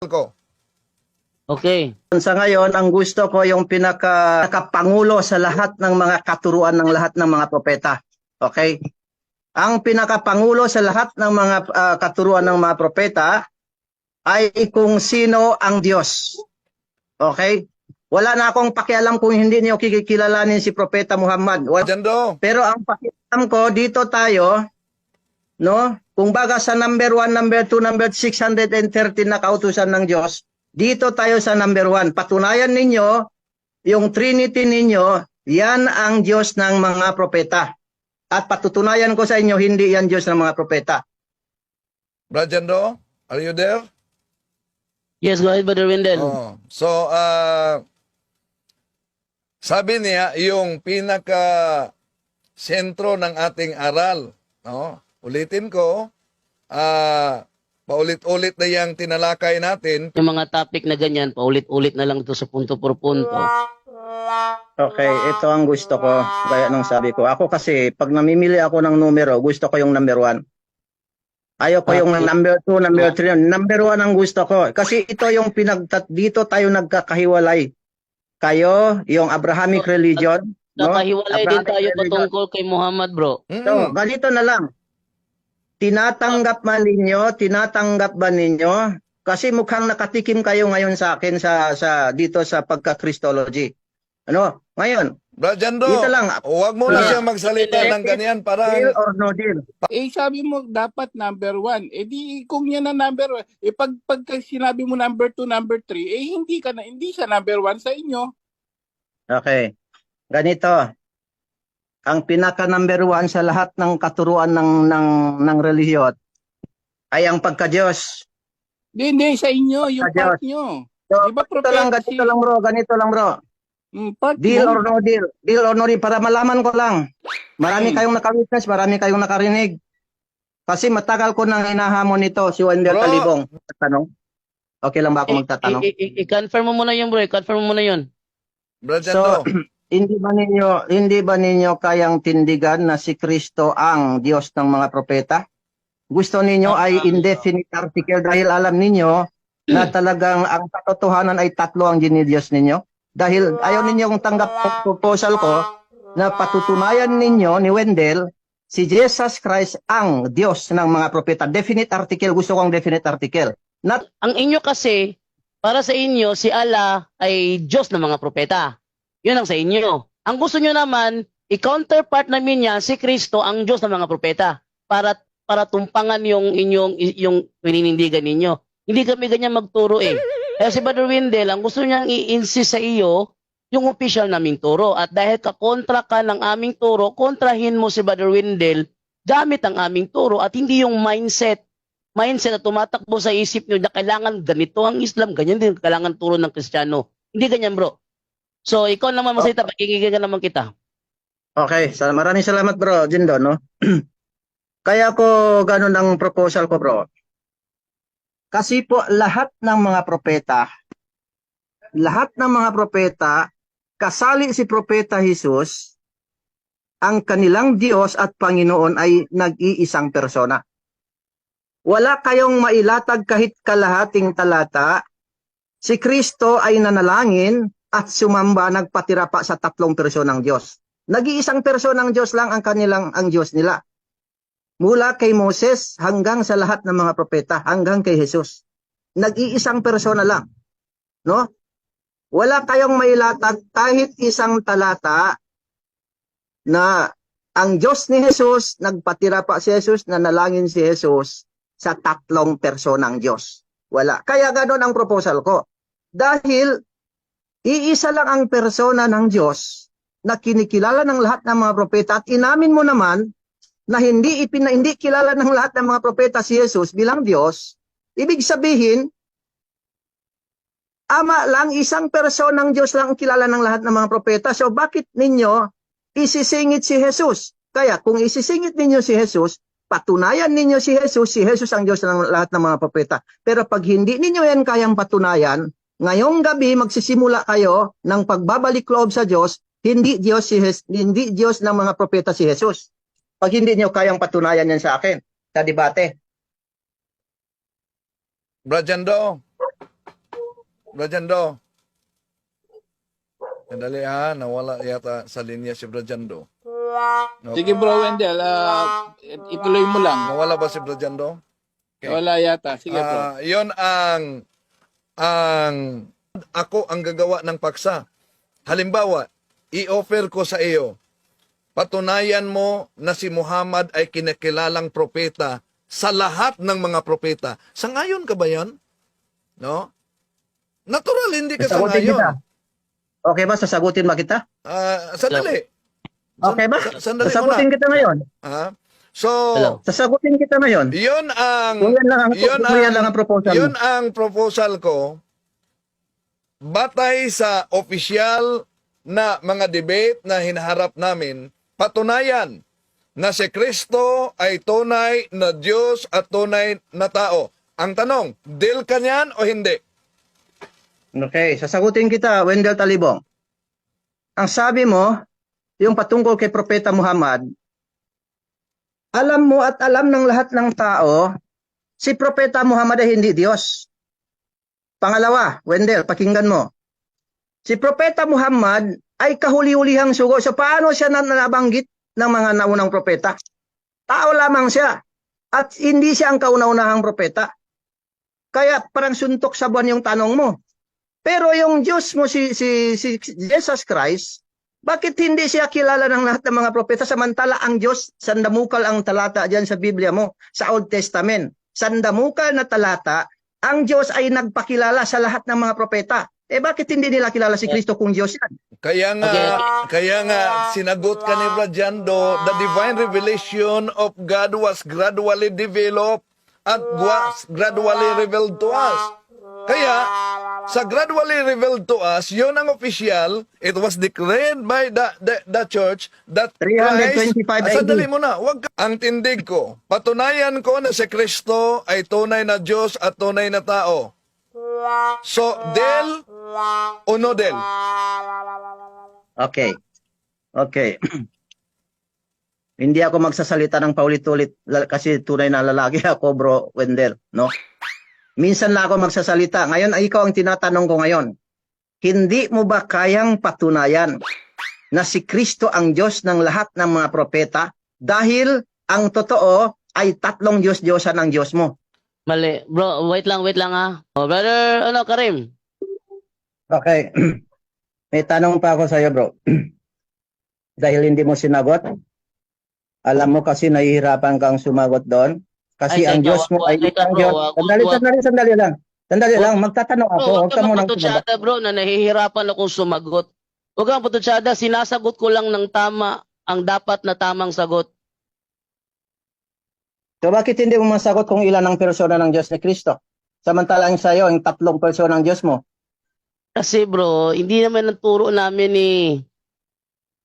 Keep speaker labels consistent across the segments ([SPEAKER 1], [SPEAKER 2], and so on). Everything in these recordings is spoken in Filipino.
[SPEAKER 1] ko.
[SPEAKER 2] Okay.
[SPEAKER 3] Sa ngayon, ang gusto ko yung pinakapangulo sa lahat ng mga katuruan ng lahat ng mga propeta. Okay? Ang pinakapangulo sa lahat ng mga katuruan ng mga propeta ay kung sino ang Diyos. Okay? Wala na akong pakialam kung hindi niyo kikilalanin si Propeta Muhammad. Pero ang pakialam ko, dito tayo, no? Kung baga sa number 1, number 2, number 613 na kautusan ng Diyos, dito tayo sa number 1. Patunayan ninyo, yung Trinity ninyo, yan ang Diyos ng mga propeta. At patutunayan ko sa inyo, hindi yan Diyos ng mga propeta.
[SPEAKER 1] Brad Jando, are you there?
[SPEAKER 2] Yes, go ahead, Brother Wendell.
[SPEAKER 1] Oh. So, sabi niya, yung pinaka-sentro ng ating aral, no? Ulitin ko, paulit-ulit na yung tinalakay natin.
[SPEAKER 2] Yung mga topic na ganyan, paulit-ulit na lang ito sa punto por punto.
[SPEAKER 3] Okay, ito ang gusto ko, gaya ng sabi ko. Ako kasi, pag namimili ako ng numero, gusto ko yung number 1. Ayaw ko yung number 2, number 3. Number 1 ang gusto ko. Kasi ito yung dito tayo nagkakahiwalay. Kayo, yung Abrahamic religion.
[SPEAKER 2] Nakahiwalay din tayo patungkol kay Muhammad, bro.
[SPEAKER 3] So, ganito na lang. Tinatanggap ba ninyo? Kasi mukhang nakatikim kayo ngayon sa akin dito sa pagka-Christology. Ano? Ngayon,
[SPEAKER 1] Brad Jando,
[SPEAKER 3] dito lang.
[SPEAKER 1] huwag mo na siya magsalita ng ganyan para...
[SPEAKER 3] Deal or no deal?
[SPEAKER 4] Sabi mo dapat number 1. Di kung yan na number 1, pag sinabi mo number 2, number 3, hindi siya number 1 sa inyo.
[SPEAKER 3] Okay. Ganito. Ang pinaka number 1 sa lahat ng katuruan ng relihiyon ay ang pagka-Diyos.
[SPEAKER 4] Hindi sa inyo, yung part nyo.
[SPEAKER 3] So,
[SPEAKER 4] Diba,
[SPEAKER 3] ganito lang bro. Deal or no deal? Deal or no deal? Para malaman ko lang. Marami kayong nakawitness, marami kayong nakarinig. Kasi matagal ko nang hinahamon nito si Wendell Talibong. Tanong. Okay lang ba ako magtatanong?
[SPEAKER 2] I-confirm mo muna yun, bro. I-confirm mo muna yun.
[SPEAKER 1] Brad Jando.
[SPEAKER 3] So, hindi ba ninyo kayang tindigan na si Kristo ang Diyos ng mga propeta? Gusto ninyo ay indefinite article dahil alam ninyo na talagang ang katotohanan ay tatlo ang dinidiyos ninyo? Dahil ayaw ninyong tanggap ang proposal ko na patutunayan ninyo ni Wendell si Jesus Christ ang Diyos ng mga propeta. Definite article, gusto kong definite article.
[SPEAKER 2] Ang inyo kasi, para sa inyo, si Allah ay Diyos ng mga propeta. Yun ang sa inyo. Ang gusto nyo naman, i-counterpart namin niya si Kristo ang Diyos ng mga propeta para tumpangan yung pininindigan ninyo. Hindi kami ganyan magturo eh. Kaya si Brother Wendell, ang gusto niyang i-insist sa iyo, yung official naming turo. At dahil kakontra ka ng aming turo, kontrahin mo si Brother Wendell gamit ang aming turo at hindi yung mindset na tumatakbo sa isip niyo na kailangan ganito ang Islam, ganyan din kailangan turo ng Kristiyano. Hindi ganyan, bro. So, ikaw naman masita, pakikigigan naman kita.
[SPEAKER 3] Okay, maraming salamat bro, Jindo, no? Kaya ko ganun ang proposal ko, bro. Kasi po lahat ng mga propeta, kasali si Propeta Jesus, ang kanilang Diyos at Panginoon ay nag-iisang persona. Wala kayong mailatag kahit kalahating talata, si Kristo ay nanalangin at sumamba, nagpatira pa sa tatlong personang Diyos. Nag-iisang personang Diyos lang ang Diyos nila. Mula kay Moses hanggang sa lahat ng mga propeta, hanggang kay Jesus. Nag-iisang persona lang. No? Wala kayong mailatag kahit isang talata na ang Diyos ni Jesus, nagpatira pa si Jesus, nanalangin si Jesus sa tatlong personang Diyos. Wala. Kaya ganoon ang proposal ko. Dahil iisa lang ang persona ng Diyos na kinikilala ng lahat ng mga propeta at inamin mo naman na hindi kilala ng lahat ng mga propeta si Jesus bilang Diyos, ibig sabihin, Ama lang, isang personang Diyos lang ang kilala ng lahat ng mga propeta. So bakit ninyo isisingit si Jesus? Kaya kung isisingit ninyo si Jesus, patunayan ninyo si Jesus ang Diyos ng lahat ng mga propeta. Pero pag hindi ninyo yan kayang patunayan, ngayong gabi magsisimula kayo ng pagbabalik loob sa Diyos, hindi Diyos ng mga propeta si Jesus. Pag hindi niyo kayang patunayan yan sa akin, sa debate.
[SPEAKER 1] Brad Jando, Brajando. Sandali ha, nawala yata sa linya si Brajando. No.
[SPEAKER 4] Sige bro Wendell, ituloy mo lang.
[SPEAKER 1] Nawala ba si Brajando? Okay.
[SPEAKER 4] Wala yata. Sige bro.
[SPEAKER 1] Yon ang ako ang gagawa ng paksa. Halimbawa, i-offer ko sa iyo, patunayan mo na si Muhammad ay kinikilalang propeta sa lahat ng mga propeta. Sangayon ka ba yan? No? Natural, hindi ka
[SPEAKER 3] Sasagutin kita.
[SPEAKER 1] sangayon.
[SPEAKER 3] Okay ba? Sasagutin ba kita?
[SPEAKER 1] Sandali.
[SPEAKER 3] Okay ba?
[SPEAKER 1] Sandali
[SPEAKER 3] Sasagutin
[SPEAKER 1] muna.
[SPEAKER 3] kita ngayon.
[SPEAKER 1] So,
[SPEAKER 2] Hello.
[SPEAKER 3] Sasagutin kita ngayon.
[SPEAKER 1] yun ang
[SPEAKER 3] Kung yan lang ang proposal
[SPEAKER 1] yun
[SPEAKER 3] mo.
[SPEAKER 1] ang proposal ko batay sa opisyal na mga debate na hinaharap namin, patunayan na si Kristo ay tunay na Diyos at tunay na tao. Ang tanong, deal ka niyan o hindi?
[SPEAKER 3] Okay, sasagutin kita, Wendell Talibong. Ang sabi mo, yung patungkol kay Propeta Muhammad, alam mo at alam ng lahat ng tao, si Propeta Muhammad ay hindi Diyos. Pangalawa, Wendell, pakinggan mo. Si Propeta Muhammad ay kahuli-hulihang sugo. So paano siya nabanggit ng mga naunang propeta? Tao lamang siya. At hindi siya ang kauna-unahang propeta. Kaya parang suntok sa buwan yung tanong mo. Pero yung Diyos mo, si Jesus Christ, bakit hindi siya kilala ng lahat ng mga propeta? Samantala ang Diyos, sandamukal ang talata dyan sa Biblia mo, sa Old Testament. Sandamukal na talata, ang Diyos ay nagpakilala sa lahat ng mga propeta. Bakit hindi nila kilala si Kristo kung Diyos yan?
[SPEAKER 1] Kaya nga sinagot ka ni Brajando, the divine revelation of God was gradually developed at was gradually revealed to us. Kaya, sa gradually revealed to us, yun ang official, it was declared by the church that
[SPEAKER 3] 325 AD.
[SPEAKER 1] Sandali muna, ang tindig ko, patunayan ko na si Kristo ay tunay na Diyos at tunay na tao. So, del o no del?
[SPEAKER 3] Okay. Okay. Hindi ako magsasalita ng paulit-ulit kasi tunay na lalaki ako, bro Wendell, no? Minsan na ako magsasalita. Ngayon ay ikaw ang tinatanong ko ngayon. Hindi mo ba kayang patunayan na si Kristo ang Diyos ng lahat ng mga propeta dahil ang totoo ay tatlong Diyos-Diyosan ang Diyos mo?
[SPEAKER 2] Mali. Bro, wait lang ha. Oh, brother, Karim.
[SPEAKER 3] Okay. May tanong pa ako sa iyo, bro. Dahil hindi mo sinagot. Alam mo kasi nahihirapan kang sumagot doon. Kasi ang Diyos mo ay isang Diyos. Sandali lang. Sandali lang. Magtatanong ako.
[SPEAKER 2] Huwag ka mapatutsyada, bro, na nahihirapan akong sumagot. Huwag ka mapatutsyada. Sinasagot ko lang ng tama ang dapat na tamang sagot.
[SPEAKER 3] So bakit hindi mo masagot kung ilan ang persona ng Diyos ni Kristo? Samantalang sa iyo, ang tatlong persona ng Diyos mo.
[SPEAKER 2] Kasi bro, hindi naman ang turo namin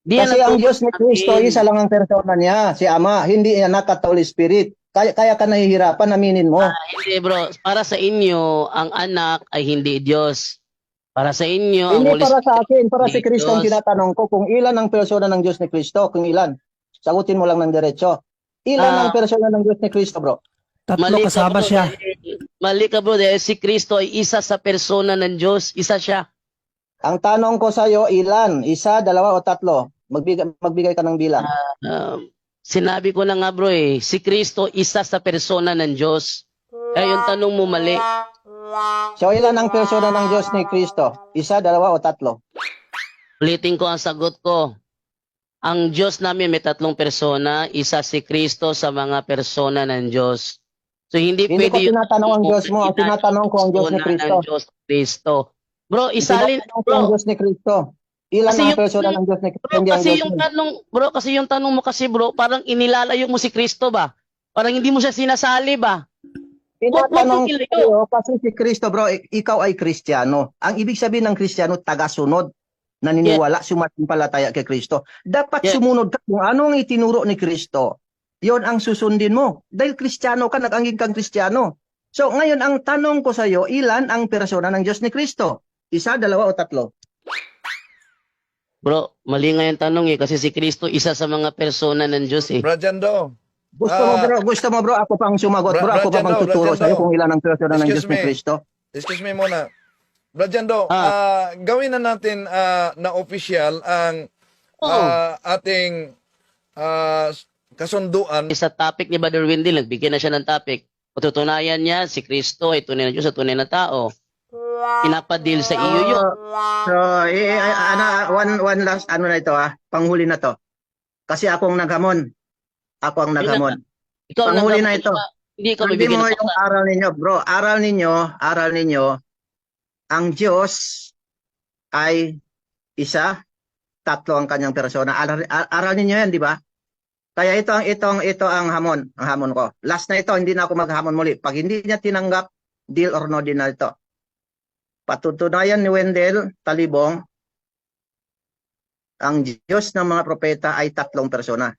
[SPEAKER 3] Kasi ang Diyos ni Kristo, isa lang ang persona niya, si Ama. Hindi anak at Holy Spirit. Kaya ka nahihirapan, aminin mo.
[SPEAKER 2] Hindi bro, para sa inyo, ang anak ay hindi Diyos. Para sa inyo, ang
[SPEAKER 3] Hindi
[SPEAKER 2] Holy
[SPEAKER 3] para
[SPEAKER 2] Spirit
[SPEAKER 3] sa akin, para si
[SPEAKER 2] hindi
[SPEAKER 3] Kristo ang
[SPEAKER 2] Diyos.
[SPEAKER 3] tinatanong ko kung ilan ang persona ng Diyos ni Kristo, kung ilan. Sagutin mo lang ng diretso. Ilan ang persona ng Diyos ni Kristo, bro?
[SPEAKER 5] Tatlo kasama siya.
[SPEAKER 2] Mali ka bro, dahil si Kristo ay isa sa persona ng Diyos. Isa siya.
[SPEAKER 3] Ang tanong ko sa iyo, ilan? Isa, dalawa o tatlo? Magbigay ka ng bilang.
[SPEAKER 2] Sinabi ko na nga bro si Kristo isa sa persona ng Diyos. Kaya yung tanong mo mali.
[SPEAKER 3] So ilan ang persona ng Diyos ni Kristo? Isa, dalawa o tatlo?
[SPEAKER 2] Ulitin ko ang sagot ko. Ang Diyos namin may tatlong persona, isa si Kristo sa mga persona ng Diyos. So hindi
[SPEAKER 3] Hindi
[SPEAKER 2] pwede
[SPEAKER 3] ko tinatanong ang Diyos mo, tinatanong ko ang Diyos ni Kristo.
[SPEAKER 2] Kristo. Bro, isalin
[SPEAKER 3] Tinatanong ko ang
[SPEAKER 2] bro.
[SPEAKER 3] Diyos ni Kristo. Ilan
[SPEAKER 2] Kasi
[SPEAKER 3] ang
[SPEAKER 2] yung-
[SPEAKER 3] persona ng Diyos ni Kristo?
[SPEAKER 2] Bro,
[SPEAKER 3] Hindi ang
[SPEAKER 2] kasi
[SPEAKER 3] Diyos
[SPEAKER 2] yung
[SPEAKER 3] mo.
[SPEAKER 2] tanong, bro, kasi yung tanong mo kasi bro, parang inilalayo mo si Kristo ba? Parang hindi mo siya sinasali ba?
[SPEAKER 3] Tinatanong
[SPEAKER 2] Huwag mo
[SPEAKER 3] ko sa'yo, kasi si Kristo, bro, ikaw ay Kristiyano. Ang ibig sabihin ng Kristiyano, tagasunod. Naniniwala, sumasampalataya kay Kristo. Dapat
[SPEAKER 2] Yeah.
[SPEAKER 3] sumunod ka kung ano ang itinuro ni Kristo. Yon ang susundin mo. Dahil Kristiyano ka, nag-angin kang Kristiyano. So ngayon, ang tanong ko sa iyo, ilan ang persona ng Diyos ni Kristo? Isa, dalawa o tatlo?
[SPEAKER 2] Bro, mali nga yung tanong kasi si Kristo isa sa mga persona ng Diyos
[SPEAKER 1] Brajando,
[SPEAKER 3] Gusto mo bro, ako pang sumagot bro, ako pa pang tuturo sa iyo kung ilan ang persona ng Diyos ni Kristo.
[SPEAKER 1] excuse me muna. Brad Jando, gawin na natin na official ang ating kasunduan.
[SPEAKER 2] Sa topic ni Brother Wendell, nagbigay na siya ng topic. Patutunayan niya si Kristo ay tunay na Diyos at tunay na tao. Pinapadil sa iyo yun.
[SPEAKER 3] So, one last ano na ito panghuli na to. Kasi akong naghamon. Ako ang naghamon.
[SPEAKER 2] Ikaw
[SPEAKER 3] Panghuli na ito.
[SPEAKER 2] Hindi ka
[SPEAKER 3] Hindi
[SPEAKER 2] mabigyan
[SPEAKER 3] mo
[SPEAKER 2] ng
[SPEAKER 3] yung
[SPEAKER 2] paksa.
[SPEAKER 3] aral ninyo, bro. Aral ninyo, ang Diyos ay isa, tatlo ang kanyang persona. Aral ninyo yan, di ba? Kaya ito ang hamon ko. Last na ito, hindi na ako maghamon muli. Pag hindi niya tinanggap, deal or no deal na ito. Patutunayan ni Wendell Talibong, ang Diyos ng mga propeta ay tatlong persona.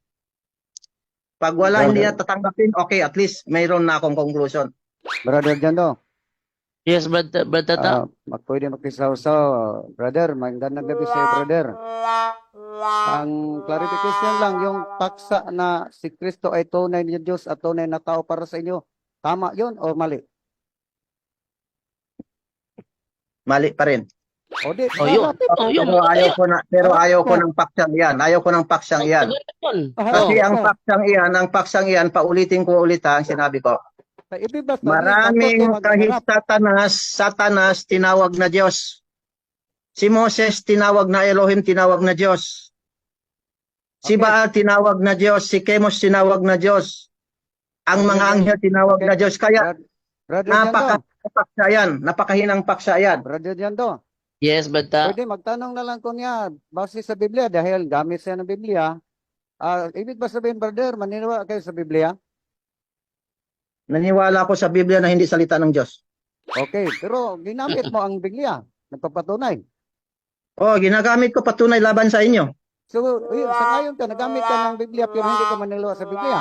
[SPEAKER 3] Pag wala, hindi niya tatanggapin, okay, at least mayroon na akong conclusion.
[SPEAKER 5] Brother Jando,
[SPEAKER 2] Yes, Brother Tata.
[SPEAKER 5] pwede makisaw-saw. Brother, magandang gabi sa iyo, brother. Ang clarification lang, yung paksa na si Kristo ay tunay na Diyos at tunay na tao para sa inyo, tama yun o mali?
[SPEAKER 3] Mali pa rin.
[SPEAKER 5] O di,
[SPEAKER 2] Yun.
[SPEAKER 3] Pero ayaw ko ng paksang iyan. Ayaw ko ng paksang iyan. Kasi ang paksang iyan, paulitin ko ulit ang sinabi ko. Maraming kahit Satanas tinawag na Diyos. Si Moses tinawag na Elohim, tinawag na Diyos. Si Baal tinawag na Diyos. Si Chemos tinawag na Diyos. Ang mga anghel tinawag na Diyos. Kaya napakahinang paksa yan.
[SPEAKER 5] Brother Jando,
[SPEAKER 2] Yes, Brother.
[SPEAKER 5] pwede magtanong na lang ko niya base sa Biblia dahil gamit siya ng Biblia. Ibig ba sabihin, brother, maniniwala kayo sa Biblia?
[SPEAKER 3] Naniwala ako sa Biblia na hindi salita ng Diyos.
[SPEAKER 5] Okay, pero ginamit mo ang Biblia. Nagpapatunay.
[SPEAKER 3] Ginagamit ko patunay laban sa inyo.
[SPEAKER 5] So, sa ngayon ka, nagamit ka ng Biblia pero hindi ka maniniwala sa Biblia.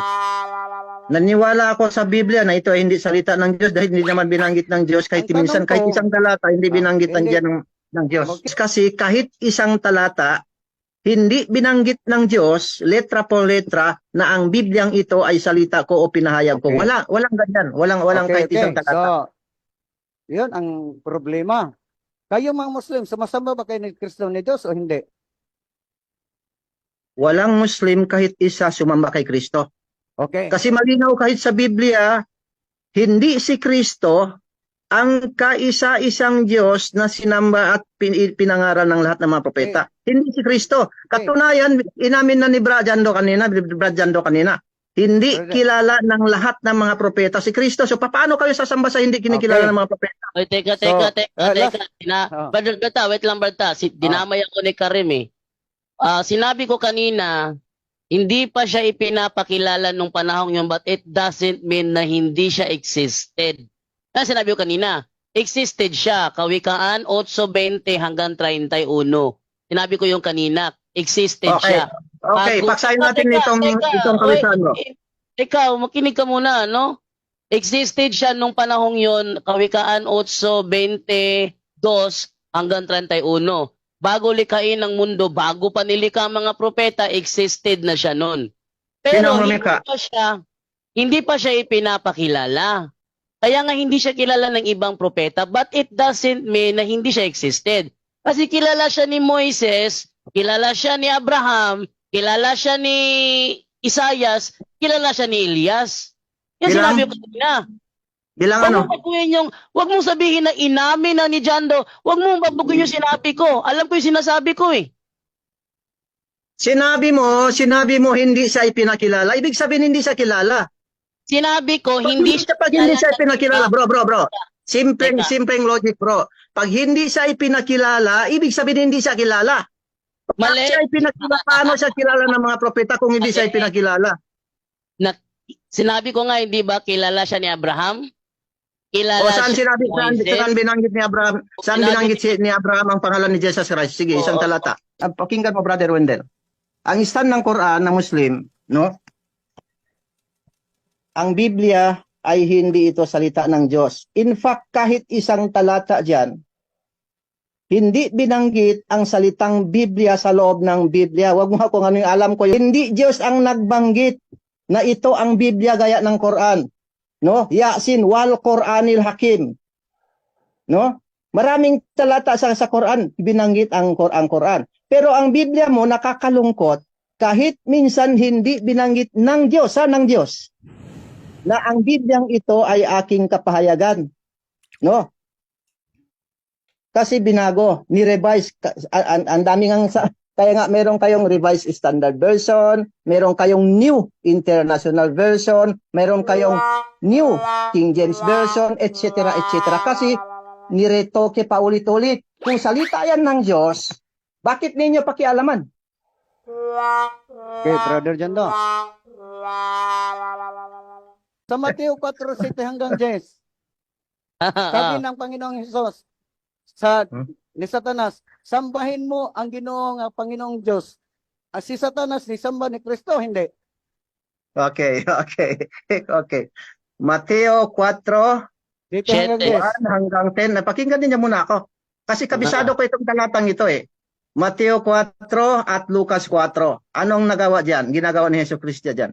[SPEAKER 3] Naniwala ako sa Biblia na ito ay hindi salita ng Diyos dahil hindi naman binanggit ng Diyos. Kahit
[SPEAKER 5] Ang tanong
[SPEAKER 3] minsan, kahit
[SPEAKER 5] ko,
[SPEAKER 3] isang talata, hindi binanggit
[SPEAKER 5] hindi.
[SPEAKER 3] ng Diyos. Kasi kahit isang talata, hindi binanggit ng Diyos, letra por letra, na ang Bibliang ito ay salita ko o pinahayag ko.
[SPEAKER 5] Okay.
[SPEAKER 3] Walang ganyan. Walang kahit isang talata.
[SPEAKER 5] So, yun ang problema. Kayo mga Muslim, sumasamba ba kayo ni Kristo ni Diyos o hindi?
[SPEAKER 3] Walang Muslim kahit isa sumamba kay Kristo.
[SPEAKER 5] Okay.
[SPEAKER 3] Kasi malinaw kahit sa Biblia, hindi si Kristo ang kaisa-isang Diyos na sinamba at pinangaral ng lahat ng mga propeta. Hindi si Kristo. Katunayan, inamin na ni Brad Jando kanina. Hindi kilala ng lahat ng mga propeta si Kristo. So paano kayo sasamba sa hindi kinikilala ng mga propeta?
[SPEAKER 2] Oy, teka. Brother Tata, wait lang, Brother Tata. Dinamay ako ni Karim eh. Sinabi ko kanina, hindi pa siya ipinapakilala nung panahon yun, but it doesn't mean na hindi siya existed. Kasi sinabi ko kanina, existed siya, Kawikaan 8:20 hanggang 31. Sinabi ko yung kanina, existed siya.
[SPEAKER 3] Okay, paksahin natin itong kawikaan mo.
[SPEAKER 2] Ikaw, makinig ka muna, no? Existed siya nung panahong yon, Kawikaan 8:22 hanggang 31. Bago likhain ng mundo, bago pa nilikha ang mga propeta, existed na siya noon. Pero hindi pa siya ipinapakilala. Kaya nga hindi siya kilala ng ibang propeta, but it doesn't mean na hindi siya existed. Kasi kilala siya ni Moises, kilala siya ni Abraham, kilala siya ni Isaias, kilala siya ni Elias. Yan sinabi ko kanina.
[SPEAKER 3] Bilang ano?
[SPEAKER 2] Wag mong sabihin na inamin na ni Jando. Wag mong babaguhin yung sinabi ko. Alam ko yung sinasabi ko eh.
[SPEAKER 3] Sinabi mo hindi siya ipinakilala. Ibig sabihin hindi siya kilala.
[SPEAKER 2] Sinabi ko
[SPEAKER 3] Pag hindi siya ipinakilala, bro. Simpleng logic, bro. Pag hindi siya ipinakilala, ibig sabihin hindi siya kilala.
[SPEAKER 2] Mali.
[SPEAKER 3] Paano siya kilala ng mga propeta kung hindi siya ipinakilala?
[SPEAKER 2] Sinabi ko nga, hindi ba kilala siya ni Abraham? Kilala
[SPEAKER 3] Saan
[SPEAKER 2] siya
[SPEAKER 3] sinabi,
[SPEAKER 2] ni Moises?
[SPEAKER 3] saan binanggit ni Abraham? Saan binanggit ni Abraham ang pangalan ni Jesus Christ? Sige, isang talata. Pakinggan mo, Brother Wendell. Ang stand ng Quran ng Muslim, no? Ang Biblia ay hindi ito salita ng Diyos. In fact, kahit isang talata diyan, hindi binanggit ang salitang Biblia sa loob ng Biblia. Huwag mo kung ano yung alam ko. Hindi Diyos ang nagbanggit na ito ang Biblia gaya ng Quran. No? Yasin wal Quranil Hakim. No? Maraming talata sa Quran, binanggit ang Quran. Pero ang Biblia mo nakakalungkot, kahit minsan hindi binanggit ng Diyos, ng Diyos, na ang Bibliang ito ay aking kapahayagan. No? Kasi binago, ni-revise, ang daming kaya nga meron kayong Revised Standard Version, meron kayong New International Version, meron kayong New King James Version, etc. etc. Kasi niretoke pa ulit-ulit. Kung salita yan ng Diyos, bakit ninyo pakialaman?
[SPEAKER 5] Okay, Brother Jando. Sa Mateo 4:7 hanggang 10, sabi ng Panginoong Hesus ni Satanas, sambahin mo ang Ginoo nga Panginoong Diyos. Si Satanas ni samba ni Kristo, hindi.
[SPEAKER 3] Okay. Mateo 4,
[SPEAKER 5] Dito hanggang 10.
[SPEAKER 3] 1 hanggang 10. Napakinggan niyo muna ako. Kasi kabisado ko itong talatang ito eh. Mateo 4 at Lucas 4. Anong nagawa diyan? Ginagawa ni Hesus Kristo diyan.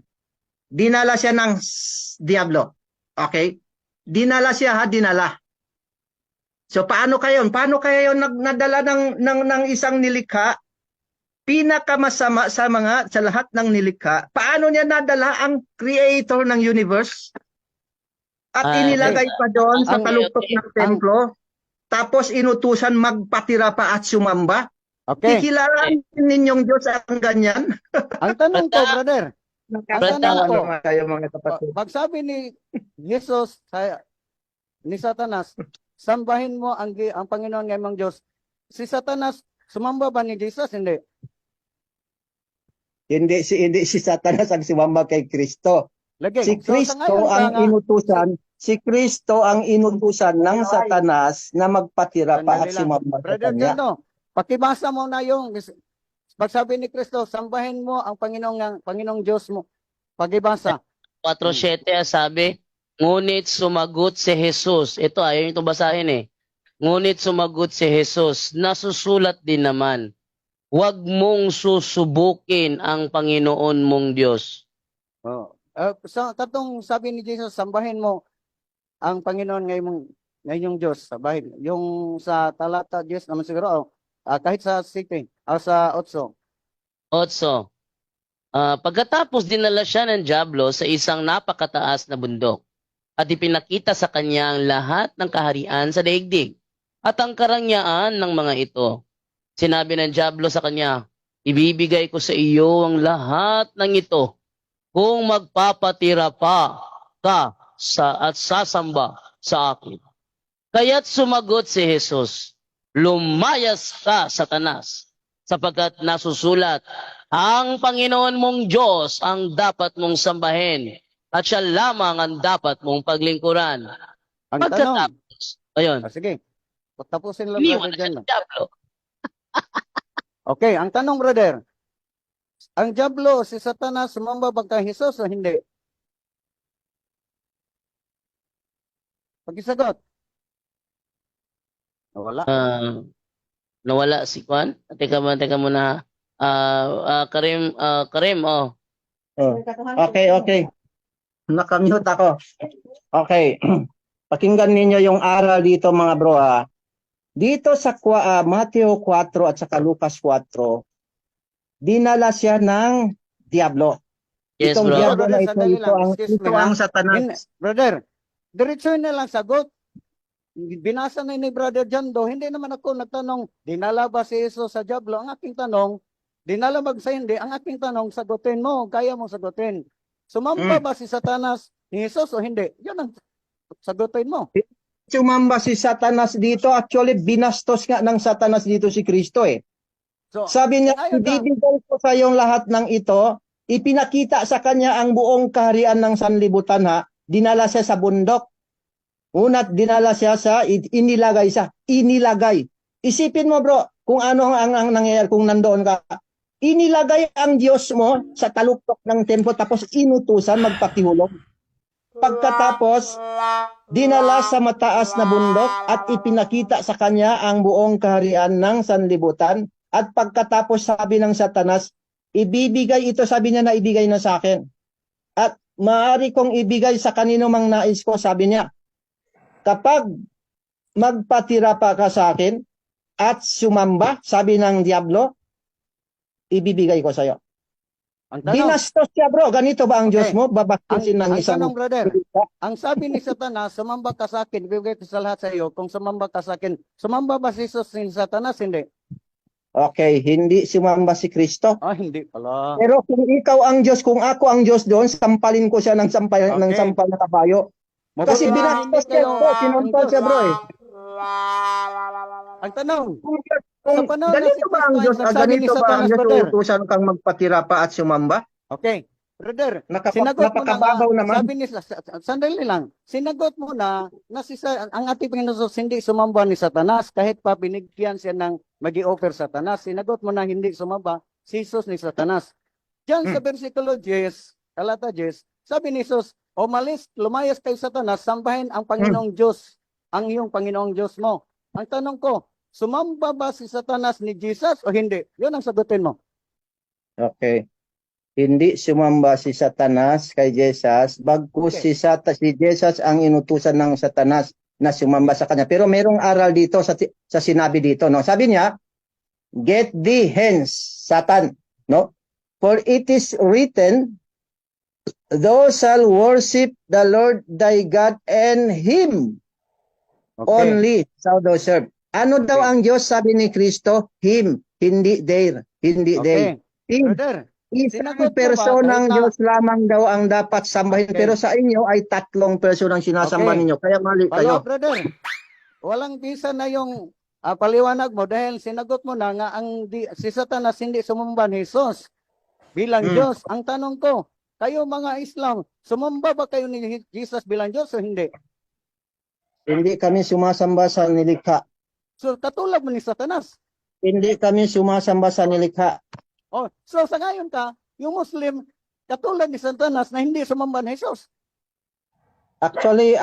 [SPEAKER 3] Dinala siya ng diablo. Okay? Dinala siya, dinala. So paano kayo? Paano kaya yon nadala ng isang nilikha? Pinakamasama sa lahat ng nilikha. Paano niya nadala ang creator ng universe? At inilagay pa doon sa taluktok ng templo. Tapos inutusan magpatira pa at sumamba.
[SPEAKER 5] Okay.
[SPEAKER 3] Kikilaan ninyong Diyos ang ganyan.
[SPEAKER 5] Ang tanong ko, brother. Ang tanong ko,
[SPEAKER 3] Kayo mga kapatid.
[SPEAKER 5] pag sabi ni Jesus ni Satanas, sambahin mo ang Panginoon ngayong Diyos. Si Satanas, sumamba ba ni Jesus? Hindi.
[SPEAKER 3] Hindi si Satanas ang sumamba kay Kristo.
[SPEAKER 5] Lagi.
[SPEAKER 3] Si Kristo ang inutusan. Si Kristo ang inutusan ng Satanas na magpatira pa at sumamba sa
[SPEAKER 5] Brother
[SPEAKER 3] kanya.
[SPEAKER 5] Jando, pakibasa mo na yung pagsabi ni Kristo, sambahin mo ang Panginoong Diyos mo. Pagibasa.
[SPEAKER 2] 4:7 sabi, ngunit sumagot si Jesus. Ito, ayaw nyo itong basahin eh. Ngunit sumagot si Jesus, nasusulat din naman, huwag mong susubukin ang Panginoon mong Diyos.
[SPEAKER 5] Oh. Sa tatong sabi ni Jesus, sambahin mo ang Panginoon ngayong Diyos. Sabahin. Yung sa talata 10 naman siguro, kahit sa 7 o sa 8.
[SPEAKER 2] 8. Pagkatapos dinala siya ng dyablo sa isang napakataas na bundok at ipinakita sa kanya ang lahat ng kaharian sa daigdig at ang karangyaan ng mga ito. Sinabi ng dyablo sa kanya, ibibigay ko sa iyo ang lahat ng ito kung magpapatira pa ka at sasamba sa akin. Kaya't sumagot si Jesus, lumayas ka, Satanas, sapagkat nasusulat, ang Panginoon mong Diyos ang dapat mong sambahin at siya lamang ang dapat mong paglingkuran.
[SPEAKER 5] Ang tanong.
[SPEAKER 2] Pagkatapos, ayun,
[SPEAKER 5] Sige. Tapusin lang
[SPEAKER 2] iniwan
[SPEAKER 5] brother
[SPEAKER 2] na
[SPEAKER 5] dyan.
[SPEAKER 2] ng dyablo.
[SPEAKER 5] Okay, ang tanong brother. Ang dyablo, si Satanas, sumamba ba kay Jesus o hindi? Pakisagot. Wala.
[SPEAKER 2] Nawala si Kwan. Teka muna. Karim, oh.
[SPEAKER 3] Okay. Nakamute ako. Okay. Pakinggan ninyo yung aral dito mga bro. Dito sa Mateo 4 at saka Lucas 4, dinala siya ng diablo.
[SPEAKER 2] Yes,
[SPEAKER 3] Itong
[SPEAKER 2] bro.
[SPEAKER 3] diablo na
[SPEAKER 5] Sandali lang. Excuse
[SPEAKER 3] ito
[SPEAKER 5] me,
[SPEAKER 3] ang Satanas.
[SPEAKER 5] Brother, diretso na lang sagot. Binasa na ni Brother Jando, hindi naman ako nagtanong, dinala ba si Jesus sa diablo? Ang aking tanong, dinala ba sa hindi? Ang aking tanong, sagutin mo, kaya mo sagutin. Sumamba ba si Satanas ni Jesus o hindi? Yan ang sagutin mo.
[SPEAKER 3] Sumamba si Satanas dito. Actually, binastos nga ng Satanas dito si Kristo eh.
[SPEAKER 5] So,
[SPEAKER 3] Sabi niya,
[SPEAKER 5] ayun lang.
[SPEAKER 3] ibibigay ko sa iyong lahat ng ito. Ipinakita sa kanya ang buong kaharian ng sanlibutan Dinala siya sa bundok. Unat dinala siya inilagay siya. Inilagay. Isipin mo bro, kung ano ang nangyayari kung nandoon ka. Inilagay ang Diyos mo sa taluktok ng templo tapos inutusan magpakihulog. Pagkatapos, dinala sa mataas na bundok at ipinakita sa kanya ang buong kaharian ng sanlibutan. At pagkatapos sabi ng Satanas, ibibigay ito, sabi niya na ibigay na sa akin. At maaari kong ibigay sa kanino mang nais ko, sabi niya. Kapag magpatira pa ka sa akin at sumamba, sabi ng Diablo, ibibigay ko sa'yo.
[SPEAKER 5] Ang tanong,
[SPEAKER 3] Binastos siya, bro. Ganito ba ang
[SPEAKER 5] Okay.
[SPEAKER 3] Diyos mo? Babastusin ng
[SPEAKER 5] ang
[SPEAKER 3] isang...
[SPEAKER 5] tanong, brother, ang sabi ni Satanas, sumamba ka sa akin, bibigay ko sa lahat sa iyo. Kung sumamba ka sa akin, sumamba ba si Jesus ni Satanas? Hindi.
[SPEAKER 3] Okay, hindi sumamba si Kristo.
[SPEAKER 5] Hindi pala.
[SPEAKER 3] Pero kung ikaw ang Diyos, kung ako ang Diyos doon, sampalin ko siya ng sampal, ng
[SPEAKER 5] Okay.
[SPEAKER 3] sampal na kabayo. Kasi
[SPEAKER 5] Mabuti na
[SPEAKER 3] binastos
[SPEAKER 5] hindi
[SPEAKER 3] siya,
[SPEAKER 5] kayo
[SPEAKER 3] bro.
[SPEAKER 5] ang
[SPEAKER 3] Sinampal
[SPEAKER 5] Diyos.
[SPEAKER 3] siya, bro, eh.
[SPEAKER 5] Ang tanong,
[SPEAKER 3] Kung
[SPEAKER 5] Sa panahon na
[SPEAKER 3] ganito
[SPEAKER 5] si
[SPEAKER 3] ba ang
[SPEAKER 5] Kristo ay
[SPEAKER 3] Diyos?
[SPEAKER 5] nagsabi ni
[SPEAKER 3] Ganito ba ang
[SPEAKER 5] Satanas,
[SPEAKER 3] Diyos?
[SPEAKER 5] brother?
[SPEAKER 3] Uutusan kang magpatira pa at sumamba?
[SPEAKER 5] okay, brother, sinagot mo na nga,
[SPEAKER 3] Napakababaw naman.
[SPEAKER 5] sabi ni, sandali lang, sinagot mo na ang ating Panginoon Jesus hindi sumamba ni Satanas kahit pa binigyan siya ng magi-offer Satanas. Sinagot mo na hindi sumamba si Jesus ni Satanas. Diyan sa versikulo 10, talata 10, sabi ni Jesus, lumayas kay Satanas, sambahin ang Panginoong Diyos, ang iyong Panginoong Diyos mo. Ang tanong ko, sumamba ba si Satanas ni Jesus o hindi? Yun ang sagutin mo.
[SPEAKER 3] Okay. Hindi sumamba si Satanas kay Jesus, bagkus
[SPEAKER 5] Okay.
[SPEAKER 3] si Jesus ang inutusan ng Satanas na sumamba sa kanya. Pero merong aral dito sa sinabi dito, no? Sabi niya, "Get thee hence, Satan," no? "For it is written, thou shalt worship the Lord thy God, and him
[SPEAKER 5] Okay.
[SPEAKER 3] only shalt thou serve." Ano daw
[SPEAKER 5] Okay.
[SPEAKER 3] ang Diyos, sabi ni Kristo? Him, hindi there, hindi they.
[SPEAKER 5] Okay.
[SPEAKER 3] Him.
[SPEAKER 5] Brother,
[SPEAKER 3] Isang
[SPEAKER 5] sinagot mo ba
[SPEAKER 3] personang
[SPEAKER 5] kahit na-
[SPEAKER 3] Diyos lamang daw ang dapat sambahin.
[SPEAKER 5] Okay.
[SPEAKER 3] Pero sa inyo ay tatlong personang sinasamba
[SPEAKER 5] Okay.
[SPEAKER 3] ninyo. Kaya mali
[SPEAKER 5] Follow,
[SPEAKER 3] kayo.
[SPEAKER 5] brother. Walang bisa na yung paliwanag mo dahil sinagot mo na nga si Satanas hindi sumamba ni Jesus bilang Diyos. Ang tanong ko, kayo mga Islam, sumamba ba kayo ni Jesus bilang Diyos o hindi?
[SPEAKER 3] Hindi kami sumasamba sa nilikha.
[SPEAKER 5] So, katulad mo ni Satanas.
[SPEAKER 3] Hindi kami sumasamba sa nilikha.
[SPEAKER 5] So, sa ngayon ka, yung Muslim, katulad ni Satanas na hindi sumamba ni Jesus.
[SPEAKER 3] Actually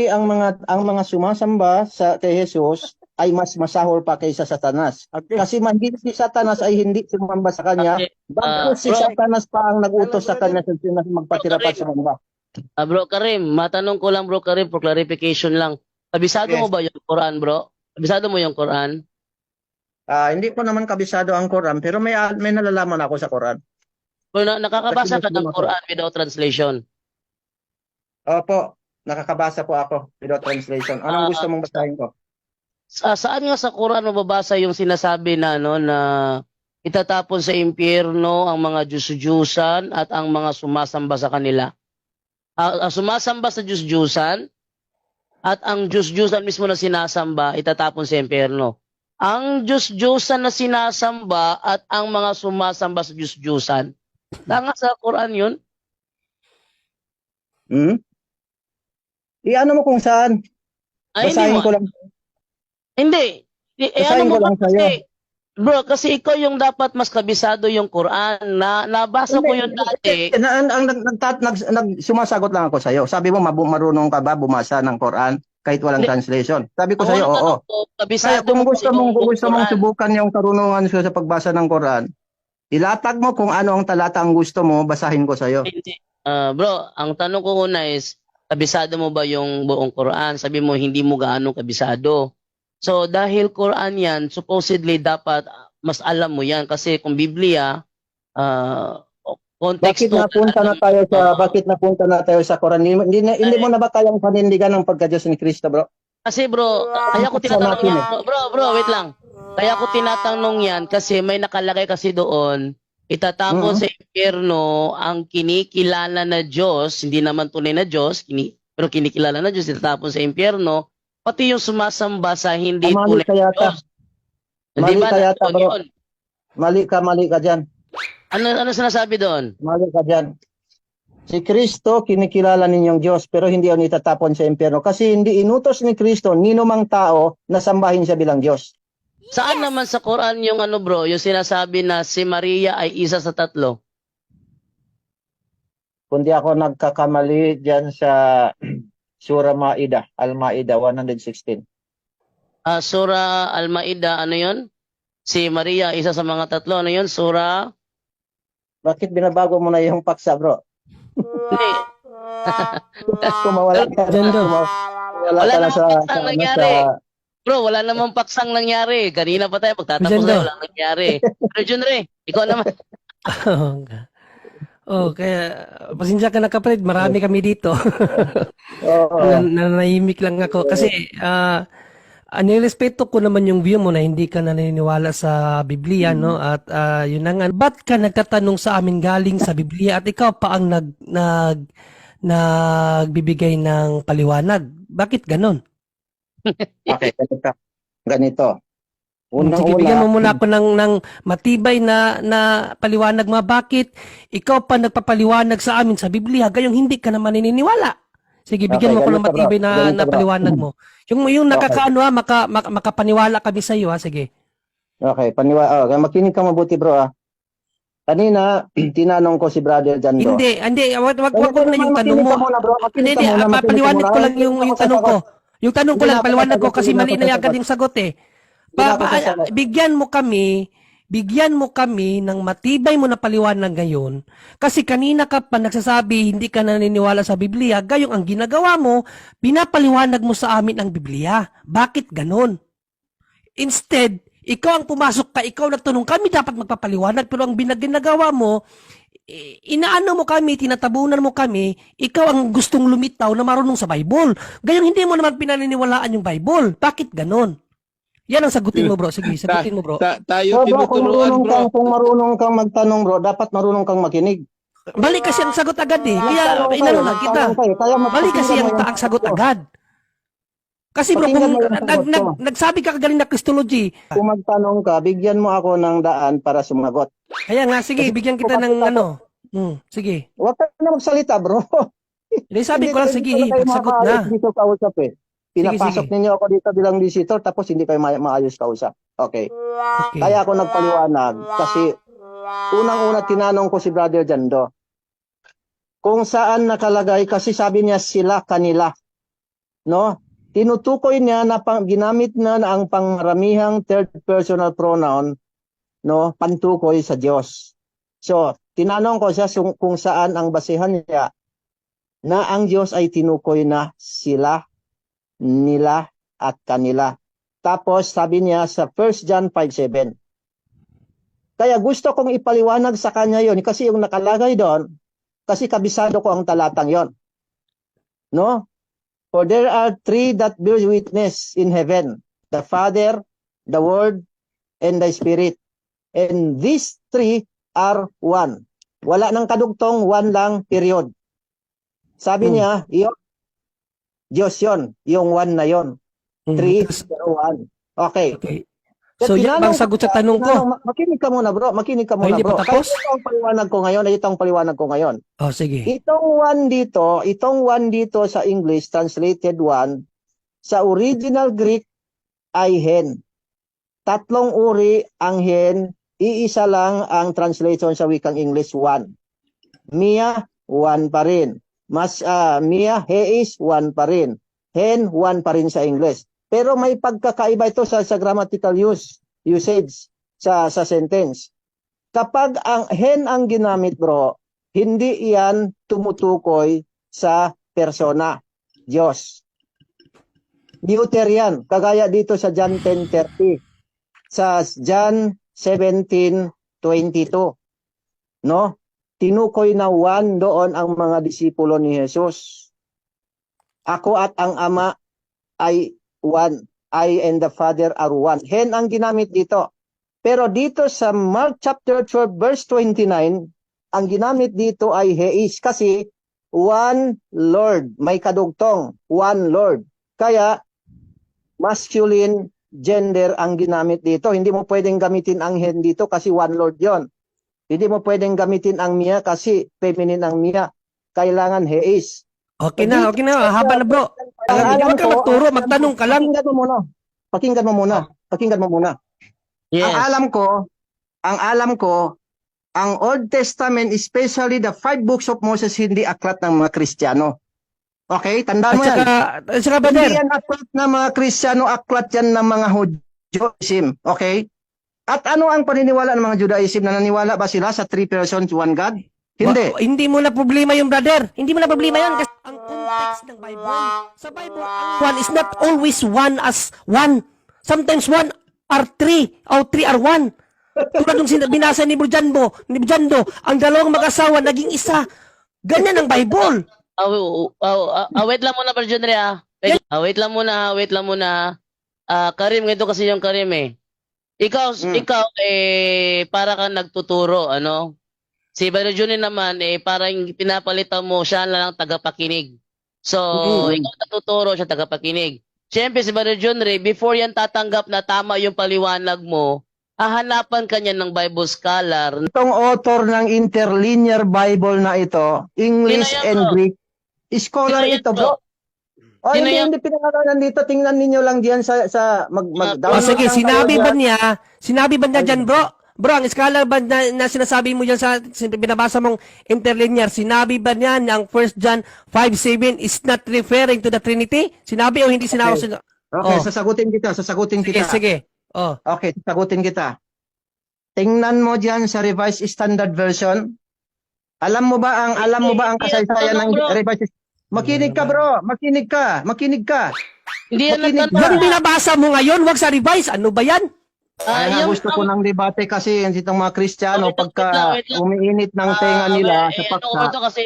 [SPEAKER 3] ang mga sumasamba kay Jesus ay mas masahol pa kaysa Satanas.
[SPEAKER 5] Okay.
[SPEAKER 3] Kasi mahigit si Satanas ay hindi sumamba sa kanya.
[SPEAKER 2] Okay.
[SPEAKER 3] Bagkus si
[SPEAKER 2] Bro.
[SPEAKER 3] Satanas pa ang nag-utos sa kanya na magpatira pa
[SPEAKER 2] Correct.
[SPEAKER 3] sumamba.
[SPEAKER 2] Bro Karim, matanong ko lang Bro Karim for clarification lang. Kabisado
[SPEAKER 3] Yes.
[SPEAKER 2] mo ba yung Quran, bro? Kabisado mo yung Quran?
[SPEAKER 3] Hindi ko naman kabisado ang Quran, pero may nalalaman ako sa Quran.
[SPEAKER 2] Kung nakakabasa ka
[SPEAKER 3] Kasi
[SPEAKER 2] ng
[SPEAKER 3] Muslim ako.
[SPEAKER 2] Quran without translation.
[SPEAKER 3] Opo, nakakabasa po ako without translation. Anong gusto mong basahin ko?
[SPEAKER 2] Saan nga sa Quran mababasa yung sinasabi na na itatapon sa impyerno ang mga Diyos-Diyusan at ang mga sumasamba sa kanila? Sumasamba sa Diyos-Diyusan at ang Diyos-Diyusan mismo na sinasamba itatapon sa impyerno. Ang Diyos-Diyusan na sinasamba at ang mga sumasamba sa Diyos-Diyusan. Tanga sa Quran yun?
[SPEAKER 3] Iano mo kung saan?
[SPEAKER 2] Ay,
[SPEAKER 3] Basahin ko lang.
[SPEAKER 2] Hindi.
[SPEAKER 3] Basahin ko lang sa'yo.
[SPEAKER 2] Bro, kasi ikaw yung dapat mas kabisado yung Quran. Nabasa ko yun dati.
[SPEAKER 3] Sumasagot lang ako sa'yo. Sabi mo, marunong ka ba bumasa ng Quran kahit walang
[SPEAKER 2] Hindi.
[SPEAKER 3] translation? Sabi ko
[SPEAKER 2] Ang
[SPEAKER 3] sa'yo,
[SPEAKER 2] unang
[SPEAKER 3] oo.
[SPEAKER 2] tanong ko,
[SPEAKER 3] Kaya
[SPEAKER 2] kabisado
[SPEAKER 3] kung
[SPEAKER 2] mo
[SPEAKER 3] gusto mong
[SPEAKER 2] Quran.
[SPEAKER 3] subukan yung karunungan ko sa pagbasa ng Quran, ilatag mo kung ano ang talata ang gusto mo, basahin ko sa'yo.
[SPEAKER 2] Hindi. Bro, ang tanong ko una is, kabisado mo ba yung buong Quran? Sabi mo, hindi mo gaano kabisado. So, dahil Quran yan, supposedly dapat mas alam mo yan. Kasi kung Biblia, context
[SPEAKER 3] Bakit napunta na tayo sa Quran? Hindi mo na ba kayang panindigan ng pagka-Diyos ni Kristo, bro?
[SPEAKER 2] Kasi bro, kaya ko tinatanong yan. Bro, wait lang. Kaya ko tinatanong yan kasi may nakalagay kasi doon, itatapon sa impyerno ang kinikilala na Diyos, hindi naman tunay na Diyos, pero kinikilala na Diyos, itatapon sa impyerno, pati yung sumasamba sa hindi
[SPEAKER 3] Mali
[SPEAKER 2] tunay na Diyos.
[SPEAKER 3] Mali
[SPEAKER 2] Di ba
[SPEAKER 3] ka yata,
[SPEAKER 2] nandoon
[SPEAKER 3] bro.
[SPEAKER 2] yun?
[SPEAKER 3] Mali ka dyan.
[SPEAKER 2] Ano sinasabi doon?
[SPEAKER 3] Mali ka dyan. Si Kristo, kinikilala ninyong Diyos, pero hindi yun itatapon sa impyerno. Kasi hindi inutos ni Kristo, ninumang tao na sambahin siya bilang Diyos.
[SPEAKER 2] Saan naman sa Quran yung bro, yung sinasabi na si Maria ay isa sa tatlo?
[SPEAKER 3] Kundi ako nagkakamali dyan sa Surah Ma'idah, Al-Ma'idah 116.
[SPEAKER 2] Surah Al-Ma'idah, ano yun? Si Maria, isa sa mga tatlo. Ano yun? Surah?
[SPEAKER 3] Bakit binabago mo na yung paksa, bro?
[SPEAKER 2] Hindi.
[SPEAKER 3] Kumawala ka
[SPEAKER 2] Wala
[SPEAKER 3] na. Wala ka na
[SPEAKER 2] namang
[SPEAKER 3] sa
[SPEAKER 2] paksang nangyari. Bro, wala namang paksang nangyari. Kanina pa tayo pagtatapos
[SPEAKER 6] Jando.
[SPEAKER 2] na wala nangyari. Pero Junre, ikaw naman.
[SPEAKER 6] Kaya pasensya ka na kapatid, marami kami dito.
[SPEAKER 3] Oo.
[SPEAKER 6] Nanahimik lang ako kasi nirespeto ko naman yung view mo na hindi ka naniniwala sa Biblia, no? At yun na nga, ba't ka nagtatanong sa amin galing sa Biblia at ikaw pa ang nagbibigay ng paliwanag? Bakit ganon?
[SPEAKER 3] Okay, ganito.
[SPEAKER 6] Sige, bigyan mo muna ako ng matibay na paliwanag mo. Bakit ikaw pa nagpapaliwanag sa amin sa Biblia, gayong hindi ka naman naniniwala? Sige, bigyan
[SPEAKER 3] Okay,
[SPEAKER 6] mo ko ng
[SPEAKER 3] ganito, bro.
[SPEAKER 6] matibay na
[SPEAKER 3] Ganito, bro.
[SPEAKER 6] paliwanag mo. Yung nakakaano makapaniwala kami sa iyo, sige.
[SPEAKER 3] Okay, makinig ka mabuti bro. Kanina, tinanong ko si Brother Jando.
[SPEAKER 6] Hindi, wag na yung tanong mo. Hindi, papaliwanag ko lang yung tanong ko. Yung tanong ko lang, paliwanag ko kasi mali na agad yung sagot eh. Bigyan mo kami ng matibay mo na paliwanag ngayon kasi kanina ka pa nagsasabi hindi ka naniniwala sa Biblia, gayong ang ginagawa mo, pinapaliwanag mo sa amin ang Biblia. Bakit ganon? Instead, ikaw ang pumasok ka, ikaw nagtanong, kami dapat magpapaliwanag, pero ang ginagawa mo, inaano mo kami, tinatabunan mo kami, ikaw ang gustong lumitaw na marunong sa Bible. Gayong hindi mo naman pinaniniwalaan yung Bible. Bakit ganon? Yan ang sagutin mo bro. Sige, sagutin mo bro.
[SPEAKER 4] Tayo tinuturuan, bro.
[SPEAKER 3] Kung marunong kang magtanong bro, dapat marunong kang makinig.
[SPEAKER 6] Mali kasi ang sagot agad eh. Kaya inano lang kita. Mali kasi ang sagot agad. Kasi bro, kung nagsabi ka kagaling na Christology,
[SPEAKER 3] Kung magtanong ka, bigyan mo ako ng daan para sumagot.
[SPEAKER 6] kaya nga, sige, bigyan kita ng ano. Sige.
[SPEAKER 3] Huwag ka na magsalita bro.
[SPEAKER 6] Hindi, sabi ko lang, sige, pagsagot na.
[SPEAKER 3] Dito kausap eh. Pinapasok
[SPEAKER 6] sige.
[SPEAKER 3] ninyo ako dito bilang visitor tapos hindi kayo maayos kausap. Okay.
[SPEAKER 6] Okay.
[SPEAKER 3] Kaya ako nagpaliwanag kasi unang-una tinanong ko si Brother Jando kung saan nakalagay kasi sabi niya sila kanila. No? Tinutukoy niya na ginamit na ang pangmaramihang third personal pronoun, no, pantukoy sa Diyos. So, tinanong ko siya kung saan ang basehan niya na ang Diyos ay tinukoy na sila, nila, at kanila. Tapos sabi niya sa 1 John 5:7. Kaya gusto kong ipaliwanag sa kanya yon kasi yung nakalagay doon, kasi kabisado ko ang talatang yon. No? For there are three that bear witness in heaven, the Father, the Word, and the Spirit. And these three are one. Wala nang kadugtong, one lang, period. Sabi niya, yun, Diyos yun, yung one na yun. Three, pero one. Okay.
[SPEAKER 6] Okay. So, yan bang sagot sa tanong ko?
[SPEAKER 3] Makinig ka muna bro, makinig ka muna
[SPEAKER 6] Hindi
[SPEAKER 3] bro.
[SPEAKER 6] pa tapos?
[SPEAKER 3] Ito ang paliwanag ko ngayon.
[SPEAKER 6] Oh, sige.
[SPEAKER 3] Itong one dito sa English, translated one, sa original Greek ay hen. Tatlong uri ang hen, iisa lang ang translation sa wikang English, one. Mia, one pa rin. Mia, he is, one pa rin. Hen, one pa rin sa English. Pero may pagkakaiba ito sa grammatical usage sa sentence. Kapag ang hen ang ginamit bro, hindi iyan tumutukoy sa persona, Diyos. Neuter yan, kagaya dito sa John 10:30, sa John 17:22. No? Tinukoy na one doon ang mga disipulo ni Jesus. Ako at ang Ama ay one. I and the Father are one. Hen ang ginamit dito. Pero dito sa Mark chapter 12 verse 29, ang ginamit dito ay he is kasi one Lord. May kadugtong, one Lord. Kaya masculine gender ang ginamit dito. Hindi mo pwedeng gamitin ang hen dito kasi one Lord yon. Hindi mo pwedeng gamitin ang Mia kasi feminine ang Mia. Kailangan he is.
[SPEAKER 6] Okay na. Haba na bro. Huwag ka magturo, magtanong ka lang.
[SPEAKER 3] Pakinggan mo muna.
[SPEAKER 2] Yes.
[SPEAKER 3] Ang alam ko, ang Old Testament, especially the 5 books of Moses, hindi aklat ng mga Kristiyano. Okay? Tandaan mo yan.
[SPEAKER 6] At saka brother,
[SPEAKER 3] Hindi yan aklat ng mga Kristiyano, aklat yan ng mga Judaism. Okay? At ano ang paniniwala ng mga Judaism? Naniniwala ba sila sa 3 persons, 1 God? Hindi.
[SPEAKER 6] hindi mo na problema yung brother. Hindi mo na problema yun kasi ang context ng Bible. Sa Bible, ang one is not always one as one. Sometimes 1 are 3 o 3 are 1. Tulad ng binasa ni Jando, ang dalawang mag-asawa naging isa. Ganyan ang Bible.
[SPEAKER 2] Wait lang muna, Brother John Ray, ah. Wait lang muna. Karim, ganito kasi yung Karim eh. Ikaw para kang nagtuturo, ano? Si Brother John Ray naman parang pinapalitan mo siya lang tagapakinig. So, ikaw nagtuturo, siya tagapakinig. Siyempre si Brother John Ray, before yan tatanggap na tama yung paliwanag mo, hahanapan ka niya ng Bible scholar.
[SPEAKER 3] Itong author ng interlinear Bible na ito, English
[SPEAKER 2] Sino yan,
[SPEAKER 3] and
[SPEAKER 2] bro?
[SPEAKER 3] Greek, scholar
[SPEAKER 2] Sino yan,
[SPEAKER 3] ito, bro. O,
[SPEAKER 2] Sino yan?
[SPEAKER 3] hindi pinangalanan dito. Tingnan ninyo lang diyan sa
[SPEAKER 6] O
[SPEAKER 3] download
[SPEAKER 6] sige,
[SPEAKER 3] lang
[SPEAKER 6] sinabi
[SPEAKER 3] kayo
[SPEAKER 6] ba niya dyan, bro? Bro, ang scholar ba na sinasabi mo dyan sa binabasa mong interlinear, sinabi ba niya na ang 1 John 5:7 is not referring to the Trinity? Sinabi o hindi sinabi?
[SPEAKER 3] Okay. Okay,
[SPEAKER 6] Oh.
[SPEAKER 3] sasagutin kita.
[SPEAKER 6] Sige. Oh.
[SPEAKER 3] Okay, sasagutin kita. Tingnan mo diyan sa Revised Standard Version. Alam mo ba ang kasaysayan ng Revised? Makinig ka, bro. Makinig ka.
[SPEAKER 2] Hindi yan
[SPEAKER 3] Makinig
[SPEAKER 2] nagtanong.
[SPEAKER 6] Yung binabasa mo ngayon, wag sa revise. Ano ba yan?
[SPEAKER 3] Kaya
[SPEAKER 2] yung-
[SPEAKER 3] gusto ko ng debate kasi itong mga Kristiyano
[SPEAKER 2] Wait
[SPEAKER 3] pagka
[SPEAKER 2] lang.
[SPEAKER 3] umiinit ng tenga nila sa
[SPEAKER 2] Ano ko
[SPEAKER 3] paksa.
[SPEAKER 2] to kasi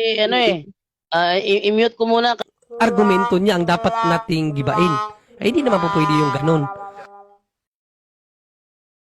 [SPEAKER 2] i-mute ko muna.
[SPEAKER 6] Argumento niya ang dapat nating gibain. Ay, hindi naman po pwede yung ganun.